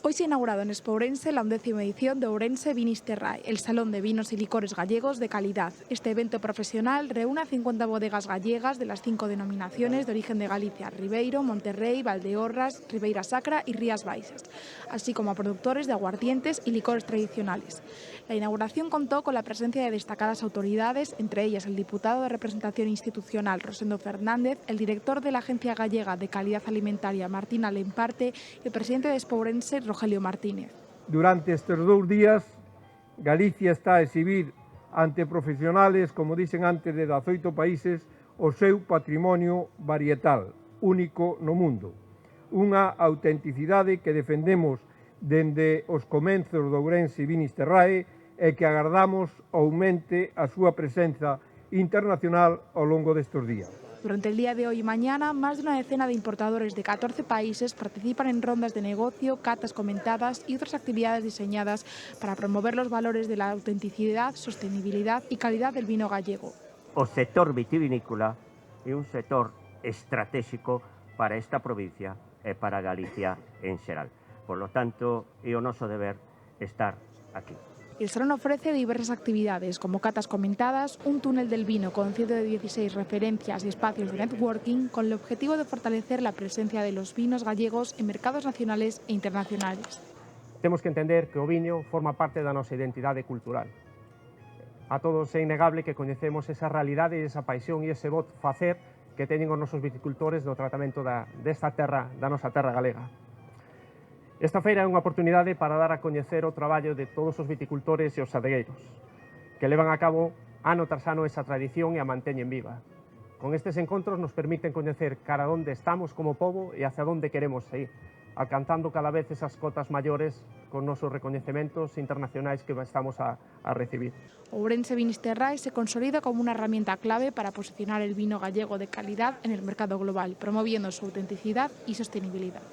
Hoy se ha inaugurado en Expo Ourense la 11ª edición de Ourense Vinisterrae, el Salón de Vinos y Licores Gallegos de Calidad. Este evento profesional reúne a 50 bodegas gallegas de las 5 denominaciones de origen de Galicia: Ribeiro, Monterrey, Valdeorras, Ribeira Sacra y Rías Baixas, así como a productores de aguardientes y licores tradicionales. La inauguración contó con la presencia de destacadas autoridades, entre ellas el diputado de representación institucional Rosendo Fernández, el director de la Agencia Gallega de Calidad Alimentaria Martín Alemparte y el presidente de Expo Ourense Rogelio Martínez. Durante estes 2 días, Galicia está a exhibir ante profesionales, como dicen antes, de 18 países, o seu patrimonio varietal, único no mundo. Unha autenticidade que defendemos dende os comenzos do Ourense Vinisterrae e que agardamos aumente a súa presenza internacional ao longo destes días. Durante el día de hoy y mañana, más de una decena de importadores de 14 países participan en rondas de negocio, catas comentadas y otras actividades diseñadas para promover los valores de la autenticidad, sostenibilidad y calidad del vino gallego. O sector vitivinícola é un sector estratégico para esta provincia e para Galicia en xeral. Por lo tanto, é o noso deber estar aquí. El salón ofrece diversas actividades, como catas comentadas, un túnel del vino con 116 referencias y espacios de networking, con el objetivo de fortalecer la presencia de los vinos gallegos en mercados nacionales e internacionales. Temos que entender que o viño forma parte da nosa identidade cultural. A todos é innegable que coñecemos esa realidade, esa paixón e ese bo facer que teñen os nosos viticultores do tratamento desta terra, da nosa terra galega. Esta feira é unha oportunidade para dar a coñecer o traballo de todos os viticultores e os adegueiros, que levan a cabo ano tras ano esa tradición e a manteñen viva. Con estes encontros nos permiten coñecer cara onde estamos como pobo e hacia onde queremos ir, alcanzando cada vez esas cotas maiores con nosos recoñecementos internacionais que estamos a recibir. Ourense Vinisterrae se consolida como una herramienta clave para posicionar el vino gallego de calidad en el mercado global, promoviendo su autenticidad y sostenibilidad.